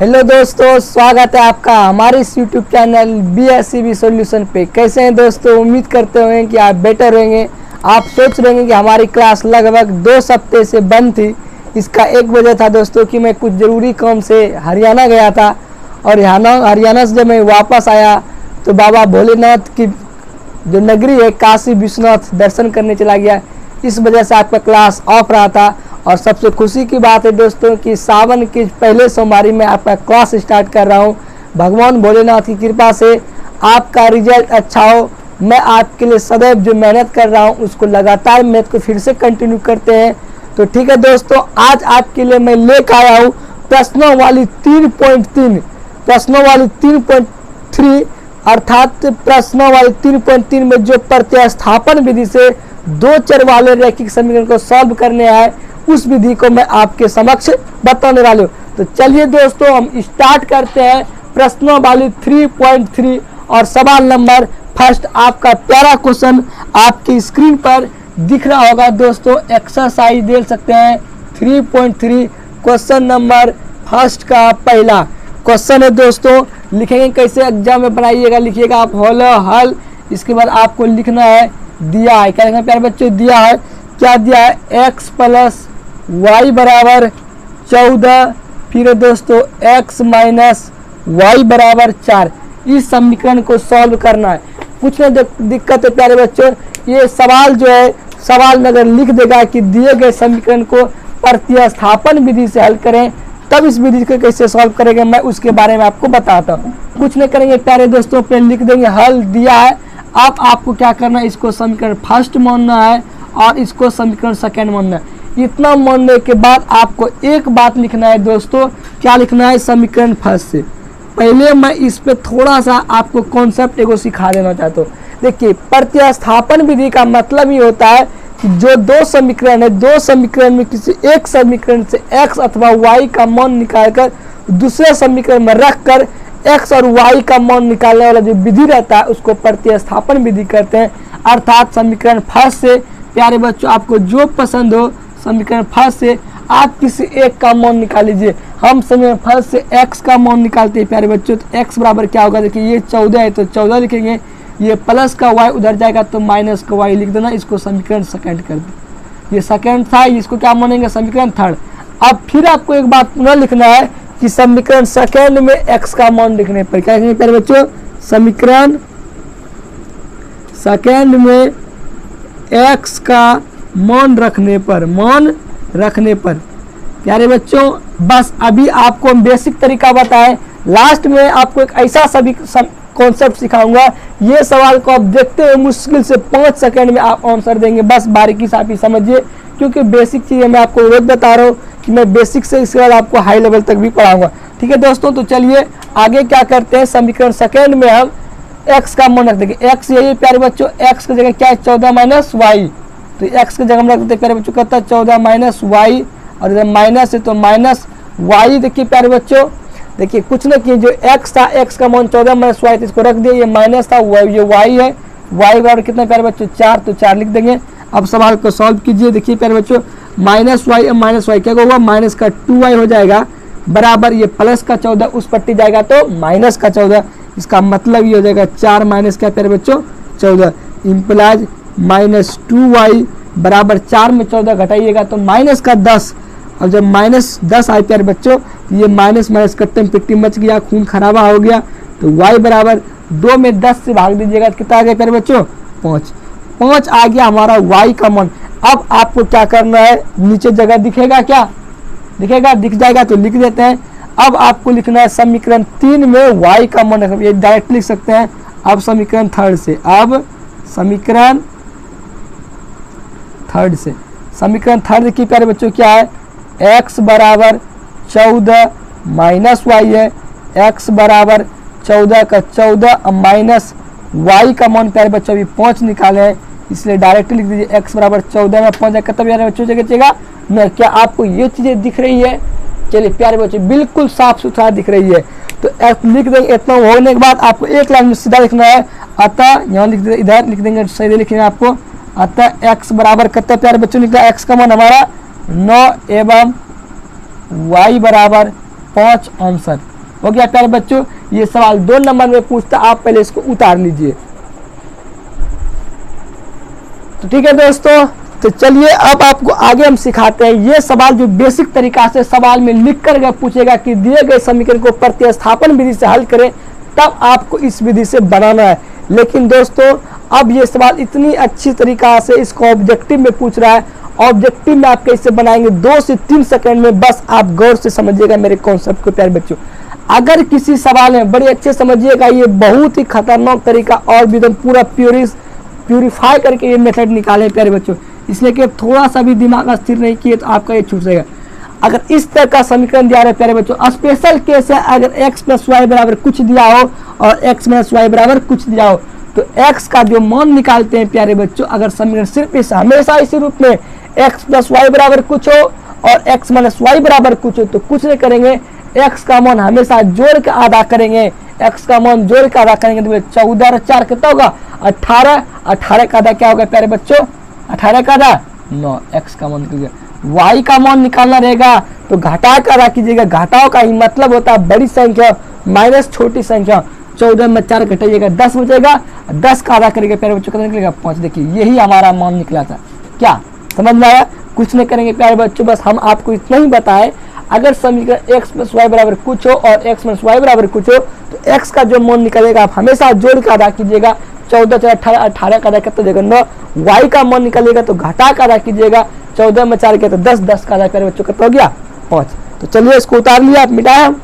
Hello दोस्तों, स्वागत है आपका हमारे इस यूट्यूब चैनल BSCB सॉल्यूशन पे। कैसे हैं दोस्तों? उम्मीद करते हुए कि आप बेटर रहेंगे। आप सोच रहे हैं कि हमारी क्लास लगभग 2 हफ्ते से बंद थी। इसका एक वजह था दोस्तों कि मैं कुछ ज़रूरी काम से हरियाणा गया था और हरियाणा से जब मैं वापस आया तो बाबा भोलेनाथ की जो नगरी है काशी विश्वनाथ दर्शन करने चला गया। इस वजह से आपका क्लास ऑफ रहा था। और सबसे खुशी की बात है दोस्तों कि सावन के पहले सोमवारी में आपका क्लास स्टार्ट कर रहा हूं। भगवान भोलेनाथ की कृपा से आपका रिजल्ट अच्छा हो। मैं आपके लिए सदैव जो मेहनत कर रहा हूं उसको लगातार मेहनत को फिर से कंटिन्यू करते हैं। तो ठीक है दोस्तों, आज आपके लिए मैं लेकर आया हूँ प्रश्नों वाली 3.3 अर्थात प्रश्नों वाली 3.3 में जो प्रतिस्थापन विधि से 2 चर वाले रैखिक समीकरण को सॉल्व करने आए उस विधि को मैं आपके समक्ष बताने वाले हूँ। तो चलिए दोस्तों, हम स्टार्ट करते हैं प्रश्नों वाली 3.3 और सवाल नंबर फर्स्ट। आपका प्यारा क्वेश्चन आपकी स्क्रीन पर दिख रहा होगा दोस्तों। एक्सरसाइज देख सकते हैं 3.3 क्वेश्चन नंबर फर्स्ट का पहला क्वेश्चन है दोस्तों। लिखेंगे कैसे एग्जाम में बनाइएगा, लिखिएगा आप हल। इसके बाद आपको लिखना है दिया है, क्या लिखना प्यारे बच्चों? दिया है, क्या दिया है? x + y बराबर 14, फिर दोस्तों x - y बराबर 4। इस समीकरण को सॉल्व करना है। कुछ में दिक्कत है प्यारे बच्चों, ये सवाल जो है सवाल में अगर लिख देगा कि दिए गए समीकरण को प्रतिस्थापन विधि से हल करें, तब इस विधि को कैसे सॉल्व करेंगे मैं उसके बारे में आपको बताता हूँ। कुछ नहीं करेंगे प्यारे दोस्तों, पे लिख देंगे हल दिया है। अब आपको क्या करना है, इसको समीकरण फर्स्ट मानना है और इसको समीकरण सेकंड मानना है। इतना मानने के बाद आपको एक बात लिखना है दोस्तों। क्या लिखना है? समीकरण फर्स्ट से पहले मैं इस पे थोड़ा सा आपको कॉन्सेप्ट एगो सिखा देना चाहता हूँ। देखिए, प्रतिस्थापन विधि का मतलब ये होता है कि जो 2 समीकरण है, 2 समीकरण में किसी एक समीकरण से x अथवा y का मान निकालकर दूसरे समीकरण में रखकर x और y का मान निकालने वाला जो विधि रहता है उसको प्रतिस्थापन विधि कहते हैं। अर्थात समीकरण फर्स्ट से प्यारे बच्चों आपको जो पसंद हो समीकरण फर्स्ट से आप किसी एक का मान निकाल लीजिए। हम समीकरण फर्स्ट से x का मान निकालते हैं प्यारे बच्चों। तो x बराबर क्या होगा? देखिए ये 14 है तो 14 लिखेंगे, ये प्लस का y उधर जाएगा तो माइनस का y लिख देना। इसको समीकरण सेकंड कर दे। ये सेकंड था, इसको क्या मानेंगे? समीकरण थर्ड। अब फिर आपको एक बात पुनः लिखना है कि समीकरण सेकंड में x का मान लिखने पर क्या लिखेंगे प्यारे बच्चों? समीकरण सेकंड में x का मान रखने पर प्यारे बच्चों बस अभी आपको हम बेसिक तरीका बताएं। लास्ट में आपको एक ऐसा सभी कॉन्सेप्ट सिखाऊंगा, ये सवाल को आप देखते हुए मुश्किल से 5 सेकंड में आप आंसर देंगे। बस बारीकी से आप ही समझिए, क्योंकि बेसिक चीज़ें मैं आपको रोज बता रहा हूँ कि मैं बेसिक से इसके बाद आपको हाई लेवल तक भी पढ़ाऊंगा। ठीक है दोस्तों, तो चलिए आगे क्या करते हैं। समीकरण सेकंड में हम x का मान रख देंगे। x यही प्यारे बच्चों, x की जगह क्या है? 14 - y। तो x की जगह हम रख देते हैं प्यारे बच्चों कहता है 14 - y, और इधर माइनस है तो माइनस y। देखिए प्यारे बच्चों, देखिए कुछ न किए, जो x था x का मान 14 - y, तो इसको रख दिया। ये माइनस था, ये y है। y बराबर कितना प्यारे बच्चों? 4, तो 4 लिख देंगे। अब सवाल को सॉल्व कीजिए। देखिए प्यारे बच्चों, -y क्या होगा? माइनस का 2y हो जाएगा बराबर ये प्लस का 14 उस पट्टी जाएगा तो माइनस का 14। इसका मतलब ये हो जाएगा 4 माइनस क्या प्यारे बच्चों? 14 इम्प्लाइज -2y बराबर 4 में 14 घटाइएगा तो माइनस का 10। और जब -10 आए प्यारे बच्चों, ये माइनस कट्टे में पिट्टी मच गया, खून खराबा हो गया। तो y बराबर 2 में 10 से भाग दीजिएगा, कितना आ गया प्यारे बच्चों? 5 आ गया हमारा y का मान। अब आपको क्या करना है, नीचे जगह दिखेगा, क्या दिखेगा? दिख जाएगा तो लिख देते हैं। अब आपको लिखना है समीकरण 3 में y का मान, ये डायरेक्ट लिख सकते हैं। अब समीकरण थर्ड से, समीकरण थर्ड की प्यारे बच्चों क्या है? x बराबर 14 - y है। x बराबर 14 का 14 माइनस y का मान प्यारे बच्चों अभी 5 निकाले हैं, इसलिए डायरेक्ट लिख दीजिए। x बराबर 14 में 5 कितना प्यारे बच्चों जगह न। क्या आपको ये चीज़ें दिख रही है? चलिए प्यारे बच्चों, बिल्कुल साफ सुथरा दिख रही है। तो लिख देंगे। इतना होने के बाद आपको एक लाइन में सीधा लिखना है। अतः यहाँ लिख दे, इधर लिख देंगे, सीधे लिखेंगे आपको। अतः x बराबर कितना प्यारे बच्चों निकला? x का मान हमारा 9 एवं y बराबर 5 आंसर। हो गया प्यारे बच्चों, ये सवाल 2 नंबर में पूछता, आप पहले इसको उतार लीजिए। तो ठीक है दोस्तों, तो चलिए अब आपको आगे हम सिखाते हैं ये सवाल जो बेसिक तरीका से सवाल में लिख कर पूछेगा कि दिए गए समीकरण को प्रतिस्थापन विधि से हल करें, तब आपको इस विधि से बनाना है। लेकिन दोस्तों अब ये सवाल इतनी अच्छी तरीका से इसको ऑब्जेक्टिव में पूछ रहा है, ऑब्जेक्टिव में आप कैसे बनाएंगे 2 से 3 सेकंड में, बस आप गौर से समझिएगा मेरे कॉन्सेप्ट को प्यारे बच्चों। अगर किसी सवाल में बड़े अच्छे समझिएगा, ये बहुत ही खतरनाक तरीका और भी एकदम पूरा प्यूरिफाई करके ये मेथड निकाले प्यारे बच्चों, इसलिए कि थोड़ा सा भी दिमाग स्थिर नहीं किए तो आपका ये छूट जाएगा। अगर इस तरह का समीकरण दिया रहे प्यारे बच्चों, स्पेशल केस है अगर x + y बराबर कुछ दिया हो और x - y बराबर कुछ दिया हो, तो x का जो मान निकालते हैं प्यारे बच्चों, अगर समीकरण सिर्फ इस हमेशा इसी रूप में x + y बराबर कुछ हो और x - y बराबर कुछ हो, तो कुछ नहीं करेंगे, x का मान हमेशा जोड़ के आधा करेंगे, x का मान जोड़ के आधा करेंगे, तो 14 और 4 कितना होगा 18, 18 का आधा क्या होगा प्यारे बच्चों 18 का आधा 9, x का मान निकल गया। y का मान निकालना रहेगा तो घटा कर आधा कीजिएगा, घटाओ का ही मतलब होता है बड़ी संख्या माइनस छोटी संख्या, 14 में 4 घटाइएगा 10 बचेगा, 10 का आधा करेंगे प्यारे बच्चों कितना निकलेगा 5। देखिए यही हमारा मान निकला था, क्या समझ में आया? कुछ नहीं करेंगे प्यारे बच्चों, बस हम आपको इतना ही बताएं, अगर समीकरण x + y बराबर कुछ हो और x - y बराबर कुछ हो, तो x का जो मान निकलेगा आप हमेशा जोड़ के आधा कीजिएगा, 14 × 18, 18 का आधा कितना देगा 9, y का मान निकलेगा तो घटा का आधा कीजिएगा, 14 में 4 किया तो 10, 10 का आधा प्यारे बच्चों कितना हो गया 5। तो चलिए इसको उतार लिया, आप मिटाया हम,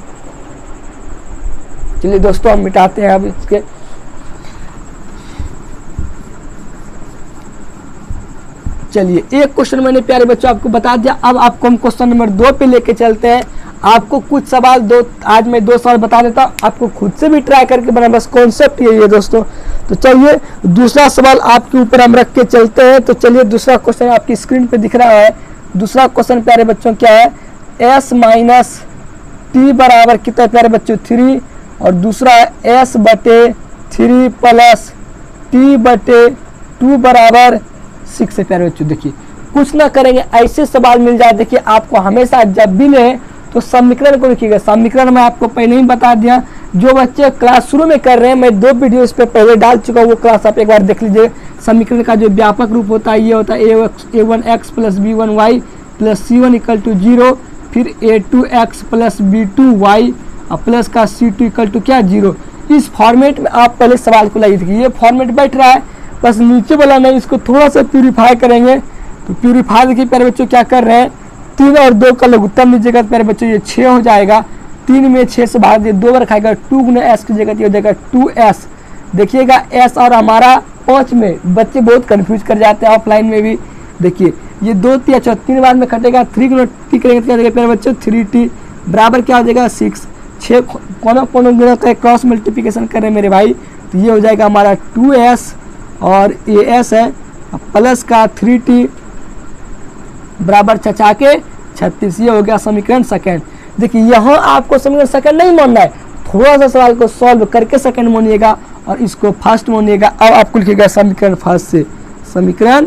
चलिए दोस्तों हम मिटाते हैं अब इसके। चलिए एक क्वेश्चन मैंने प्यारे बच्चों आपको बता दिया, अब आपको हम क्वेश्चन नंबर 2 पे लेके चलते हैं। आपको कुछ सवाल आज मैं 2 सवाल बता देता हूँ, आपको खुद से भी ट्राई करके बनाना, बस कॉन्सेप्ट यही है दोस्तों। तो चलिए दूसरा सवाल आपके ऊपर हम रख के चलते हैं। तो चलिए दूसरा क्वेश्चन आपकी स्क्रीन पे दिख रहा है। दूसरा क्वेश्चन प्यारे बच्चों क्या है, s - t बराबर कितना प्यारे बच्चों 3, और दूसरा है s/3 + t/2 बराबर 6 है प्यारे बच्चों। देखिए कुछ ना करेंगे, ऐसे सवाल मिल जाए। देखिए आपको हमेशा जब भी लें तो समीकरण को लिखिएगा, समीकरण मैं आपको पहले ही बता दिया, जो बच्चे क्लास शुरू में कर रहे हैं मैं 2 वीडियो इस पे पहले डाल चुका हूँ, वो क्लास आप एक बार देख लीजिए। समीकरण का जो व्यापक रूप होता है ये होता है a1x + b1y + c1 = 0, फिर a2x + b2y और प्लस का c2 = क्या 0। इस फॉर्मेट में आप पहले सवाल को लाइए। देखिए ये फॉर्मेट बैठ रहा है, बस नीचे वाला नहीं, इसको थोड़ा सा प्यूरिफाई करेंगे। तो प्यूरिफाई देखिए प्यारे बच्चों क्या कर रहे हैं, 3 और 2 का लघुत्तम लीजिएगा प्यारे बच्चों, ये 6 हो जाएगा, 3 में 6 से भाग दिए 2 बार खाएगा, 2 × s की जगह ये हो जाएगा 2s। देखिएगा s और हमारा 5 में बच्चे बहुत कंफ्यूज कर जाते हैं ऑफलाइन में भी। देखिए ये 2 3 अच्छा 3 बार में कटेगा, 3 × t करेंगे क्या देगा प्यारे बच्चों 3t बराबर क्या हो जाएगा 6। 6 कोनो गुणा का क्रॉस मल्टीप्लिकेशन कर रहे हैं मेरे भाई, तो ये हो जाएगा हमारा 2s और as है प्लस का 3t बराबर 6 के 36। ये हो गया समीकरण सेकंड। देखिए यहाँ आपको समीकरण सेकंड नहीं मानना है, थोड़ा सा सवाल को सॉल्व करके सेकंड मानिएगा और इसको फर्स्ट मानिएगा। अब आपको लिखिएगा समीकरण फर्स्ट से, समीकरण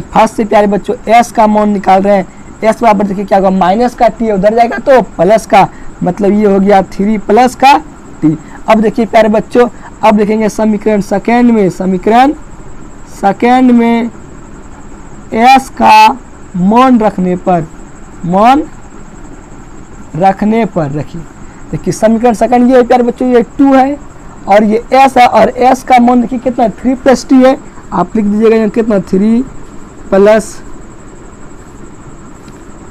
फर्स्ट से प्यारे बच्चों s का मान निकाल रहे हैं। s बराबर देखिए क्या होगा माइनस का t उधर जाएगा तो प्लस का, मतलब ये हो गया 3 + का t। अब देखिए प्यारे बच्चों अब देखेंगे समीकरण सेकंड में s का मान रखने पर रखिए। देखिए समीकरण सेकंड ये है प्यारे बच्चों, ये 2 है और ये s है, और s का मान देखिए कितना 3 + t है, आप लिख दीजिएगा यहाँ कितना 3 +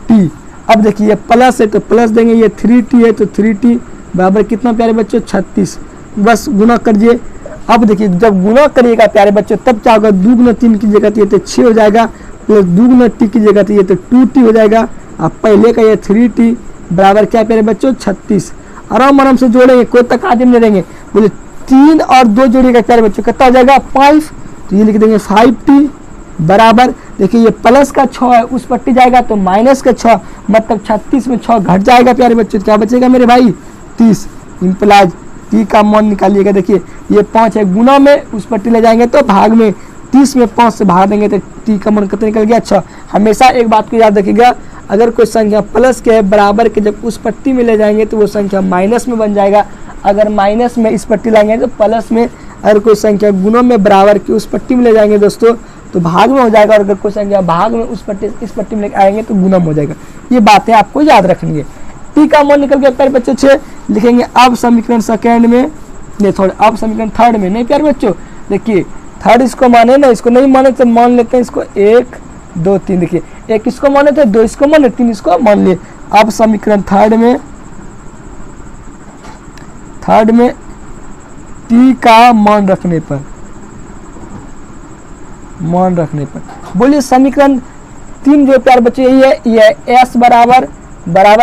t। अब देखिए ये प्लस है तो प्लस देंगे, ये 3t है तो 3t बराबर कितना प्यारे बच्चों 36, बस गुना करिए। अब देखिए जब गुना करिएगा प्यारे बच्चों तब क्या होगा, 2 × 3 की जगह तो ये तो 6 हो जाएगा, प्लस 2 × t की जगह तो ये तो 2t हो जाएगा। अब पहले का ये 3t बराबर क्या प्यारे बच्चों 36। आराम से जोड़ेंगे, कोई तकादिम नहीं देंगे, बोले 3 और 2 जोड़िएगा प्यारे बच्चों कितना हो जाएगा 5, तो ये लिख देंगे 5t बराबर। देखिए ये प्लस का 6 है उस पट्टी जाएगा तो माइनस का 6, मतलब 36 में 6 घट जाएगा प्यारे बच्चों, क्या बचेगा मेरे भाई 30। इम्प्लाइज t का मान निकालिएगा। देखिए ये 5 है, गुना में उस पट्टी ले जाएंगे तो भाग में, 30 में 5 से भाग देंगे तो t का मान कितना निकल गया 6। हमेशा एक बात को याद रखिएगा, अगर कोई संख्या प्लस के है बराबर के जब उस पट्टी में ले जाएंगे तो वो संख्या माइनस में बन जाएगा, अगर माइनस में इस पट्टी लाएंगे तो प्लस में, अगर कोई संख्या गुणों में बराबर की उस पट्टी में ले जाएंगे दोस्तों तो भाग में हो जाएगा, और अगर कोई संख्या भाग में इस पट्टी में लेके आएंगे तो गुणा में हो जाएगा। ये बातें आपको याद रखनी है। टी का मान निकल गया प्यारे बच्चों 6, लिखेंगे अब समीकरण सेकेंड में, नहीं थोड़ा अब समीकरण थर्ड में, नहीं प्यारे बच्चों देखिए थर्ड इसको माने ना, इसको नहीं माने तो मान लेते हैं इसको 1 2 3, देखिए 1 इसको माने थे, 2 इसको माने, 3 इसको मान लिए। अब समीकरण थर्ड में टी का मान रखने पर बोलिए समीकरण 3 जो प्यारे बच्चे यही है, ये एस बराबर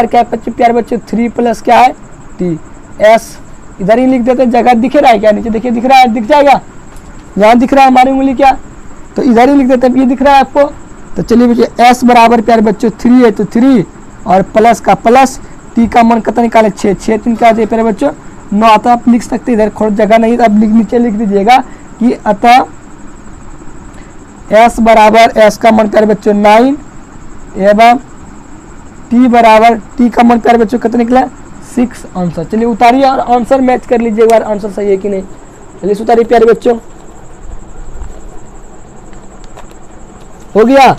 क्या है प्यारे बच्चे 3 प्लस क्या है टी, एस इधर ही लिख देते, जगह दिख रहा है क्या नीचे, देखिए दिख रहा है, दिख जाएगा यहाँ दिख रहा है हमारी उंगली क्या, तो इधर ही लिख देते हैं, ये दिख रहा है आपको। तो चलिए बच्चे एस बराबर प्यारे बच्चों 3 है तो 3 और प्लस का प्लस, टी का मान कितना निकाले 6, 6 3 क्या प्यारे बच्चों 9 आता, आप लिख सकते इधर खोड़ जगह नहीं, अब नीचे लिख दीजिएगा कि अतः एस बराबर एस का मान प्यारे बच्चों 9 एवं टी बराबर टी का मान प्यारे बच्चों कितना निकला 6 आंसर। चलिए उतारिए और आंसर मैच कर लीजिए एक बार, आंसर सही है कि नहीं। चलिए उतारिए प्यारे बच्चों, हो गया,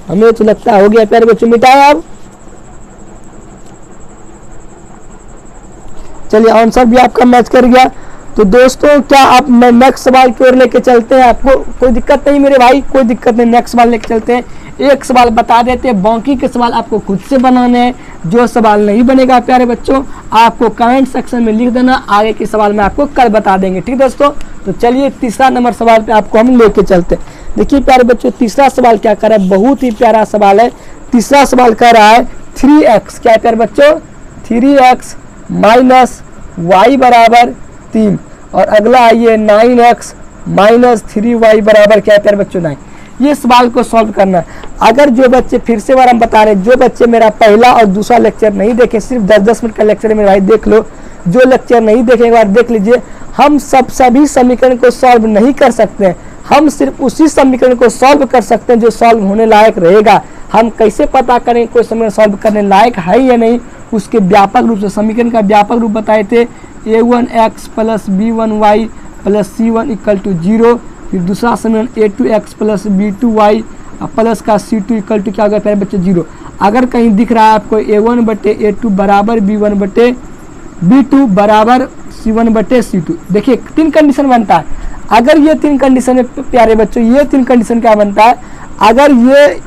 हमें तो लगता है हो गया प्यारे बच्चों, मिटाए अब। चलिए आंसर भी आपका मैच कर गया। तो दोस्तों क्या आप नेक्स्ट सवाल की ओर लेके चलते हैं, आपको कोई दिक्कत नहीं मेरे भाई, कोई दिक्कत नहीं, नेक्स्ट सवाल लेके चलते हैं। एक सवाल बता देते हैं, बाकी के सवाल आपको खुद से बनाने हैं। जो सवाल नहीं बनेगा प्यारे बच्चों आपको कमेंट सेक्शन में लिख देना, आगे के सवाल में आपको कल बता देंगे, ठीक दोस्तों। तो चलिए तीसरा नंबर सवाल पे आपको हम लेके चलते हैं। देखिए प्यारे बच्चों तीसरा सवाल क्या कर रहा है, बहुत ही प्यारा सवाल है। तीसरा सवाल कर रहा है 3x, क्या है प्यारे बच्चों 3x माइनस वाई बराबर 3, और अगला आइए 9x माइनस 3y बराबर क्या है प्यारे बच्चों 9। ये सवाल को सॉल्व करना है। अगर जो बच्चे, फिर से बार हम बता रहे हैं, जो बच्चे मेरा पहला और दूसरा लेक्चर नहीं देखे, सिर्फ 10-10 मिनट का लेक्चर है मेरे भाई, देख लो। जो लेक्चर नहीं देखे एक बार देख लीजिए। हम सभी समीकरण को सॉल्व नहीं कर सकते हैं, हम सिर्फ उसी समीकरण को सॉल्व कर सकते हैं जो सॉल्व होने लायक रहेगा। हम कैसे पता करें कोई समीकरण सॉल्व करने लायक है या नहीं, उसके व्यापक रूप से समीकरण का व्यापक रूप बताए थे, a1x plus b1y plus c1 equal to 0। फिर दूसरा समीकरण a2x प्लस b2y प्लस का c2 इक्वल टू क्या होगा प्यारे बच्चे 0। अगर कहीं दिख रहा है आपको a1/a2 बराबर b1/b2 बराबर c1/c2, देखिए 3 कंडीशन बनता है। अगर ये 3 कंडीशन में प्यारे बच्चों, ये 3 कंडीशन क्या बनता है, अगर ये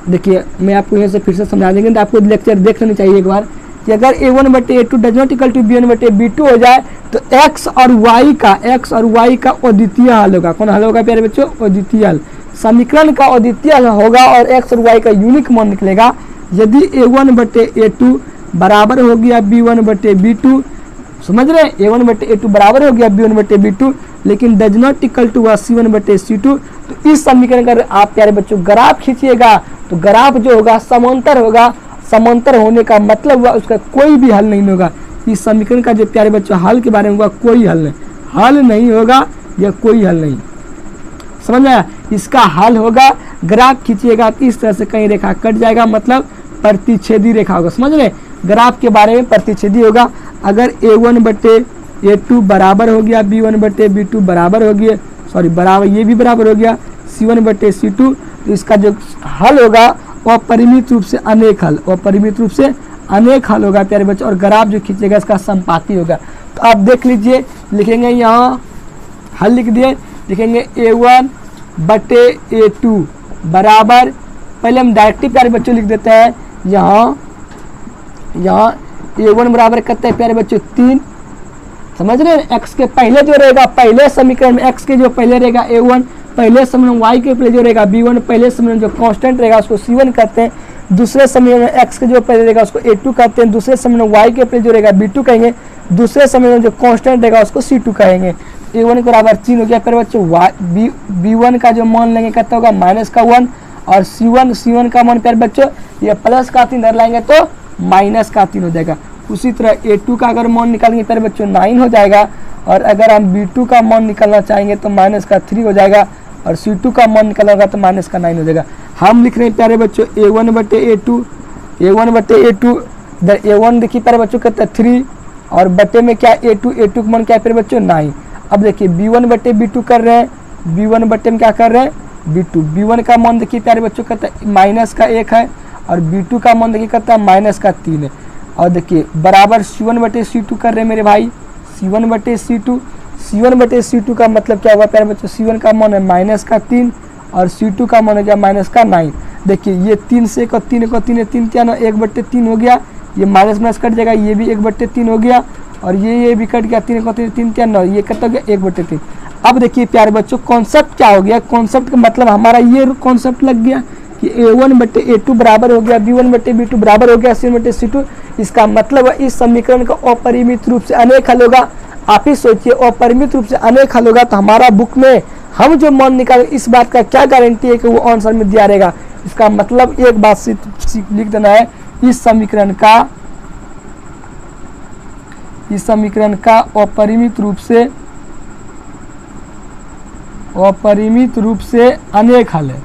देखिए मैं आपको यहाँ से फिर से समझा देंगे, तो आपको लेक्चर देख लेनी चाहिए एक बार कि अगर a1/a2 does not equal to b1/b2 हो जाए तो x और y का अद्वितीय हल होगा। कौन हल होगा प्यारे बच्चों, अद्वितीय हल। समीकरण का अद्वितीय हल होगा और x और y का यूनिक मान निकलेगा यदि a1/a2 बराबर हो गया b1/b2, समझ रहे हैं, a1/a2 बराबर हो गया b1/b2, लेकिन does not equal to c1/c2। तो इस समीकरण का आप प्यारे बच्चों ग्राफ खींचिएगा तो ग्राफ जो होगा समांतर होगा। समांतर होने का मतलब हुआ उसका कोई भी हल नहीं होगा। इस समीकरण का जो प्यारे बच्चों हल के बारे में होगा, कोई हल नहीं होगा, या कोई हल नहीं, समझ में आया। इसका हल होगा, ग्राफ खींचिएगा तो इस तरह से कहीं रेखा कट जाएगा, मतलब प्रतिच्छेदी रेखा होगा, समझ रहे। ग्राफ के बारे में प्रतिच्छेदी होगा। अगर a1/a2 बराबर हो गया b1/b2 बराबर हो गया, सॉरी बराबर, ये भी बराबर हो गया c1/c2, तो इसका जो हल होगा वह परिमित रूप से अनेक हल, हल होगा प्यारे बच्चों। और ग्राफ जो खींचेगा इसका संपाती होगा। तो आप देख लीजिए, लिखेंगे यहाँ हल लिख दिए, लिखेंगे a1/a2 बराबर, पहले हम डायरेक्टली प्यारे बच्चों लिख देते हैं, यहाँ a1 बराबर करते हैं प्यारे बच्चों 3, समझ रहे हैं। x के पहले जो रहेगा, पहले समीकरण में x के जो पहले रहेगा a1, पहले समीकरण y के पहले जो रहेगा b1, पहले समीकरण जो कांस्टेंट रहेगा उसको c1 कहते हैं, दूसरे समीकरण में x के जो पहले रहेगा उसको a2 कहते हैं, दूसरे समीकरण y के पहले जो रहेगा b2 कहेंगे, दूसरे समीकरण जो कांस्टेंट रहेगा उसको c2 कहेंगे। a1 के बराबर 3 हो गया प्यारे बच्चों, b1 का जो मान लेंगे कितना होगा -1, और c1 का मान प्यारे बच्चों ये प्लस का 3 धर लाएंगे तो माइनस का 3 हो जाएगा। उसी तरह a2 का अगर मान निकालेंगे प्यारे बच्चों 9 हो जाएगा, और अगर हम b2 का मान निकालना चाहेंगे तो -3 हो जाएगा, और C2 का मान निकाला होगा तो माइनस का 9 हो जाएगा। हम लिख रहे हैं प्यारे बच्चों A1/A2, A1/A2, इधर A1 देखिए प्यारे बच्चों कहता है 3 और बटे में क्या A2 का मान क्या है प्यारे बच्चों 9। अब देखिए B1/B2 कर रहे हैं, B1 बटे में क्या कर रहे हैं B2, B1 का मान देखिए प्यारे बच्चों कहता है माइनस का 1 है और B2 का मान देखिए कहता है माइनस का 3 है। और देखिए बराबर C1/C2 कर रहे हैं मेरे भाई, C1/C2, C1/C2 का मतलब क्या हुआ प्यारे बच्चों, C1 का मान है माइनस का 3 और C2 का मान है क्या माइनस का 9। देखिए ये 3 से को 3 को 3 3 क्या ना 1/3 हो गया, ये माइनस माइनस कट जाएगा, ये भी 1/3 हो गया और ये भी कट गया, 3 को 3 क्या 9, ये कट हो गया 1/3। अब देखिए प्यारे बच्चों कॉन्सेप्ट क्या हो गया, कॉन्सेप्ट का मतलब हमारा ये कॉन्सेप्ट लग गया कि A1/A2 बराबर हो गया B1/B2 बराबर हो गया C1/C2। इसका मतलब इस समीकरण का अपरिमित रूप से अनेक हल होगा। आप ही सोचिए अपरिमित रूप से अनेक हल होगा तो हमारा बुक में हम जो मान निकाले इस बात का क्या गारंटी है कि वो आंसर में दिया रहेगा। इसका मतलब एक बात लिख देना है, इस समीकरण का अपरिमित रूप से अनेक हल है,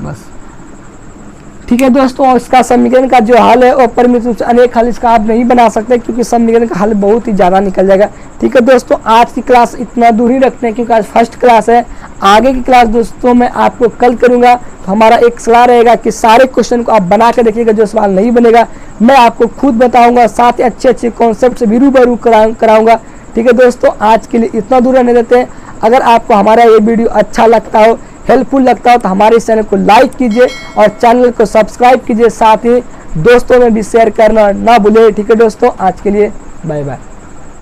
बस ठीक है दोस्तों। और इसका समीकरण का जो हल है अपरिमित रूप से अनेक हल इसका आप नहीं बना सकते क्योंकि समीकरण का हल बहुत ही ज़्यादा निकल जाएगा। ठीक है दोस्तों, आज की क्लास इतना दूर ही रखते हैं क्योंकि आज फर्स्ट क्लास है। आगे की क्लास दोस्तों मैं आपको कल करूंगा। तो हमारा एक सलाह रहेगा कि सारे क्वेश्चन को आप बना के देखिएगा, जो सवाल नहीं बनेगा मैं आपको खुद बताऊंगा, साथ ही अच्छे अच्छे कॉन्सेप्ट से भी रूबरू कराऊंगा। ठीक है दोस्तों, आज के लिए इतना दूर रहने देते हैं। अगर आपको हमारा ये वीडियो अच्छा लगता हो, हेल्पफुल लगता हो तो हमारे चैनल को लाइक कीजिए और चैनल को सब्सक्राइब कीजिए, साथ ही दोस्तों में भी शेयर करना ना भूलें। ठीक है दोस्तों, आज के लिए बाय बाय।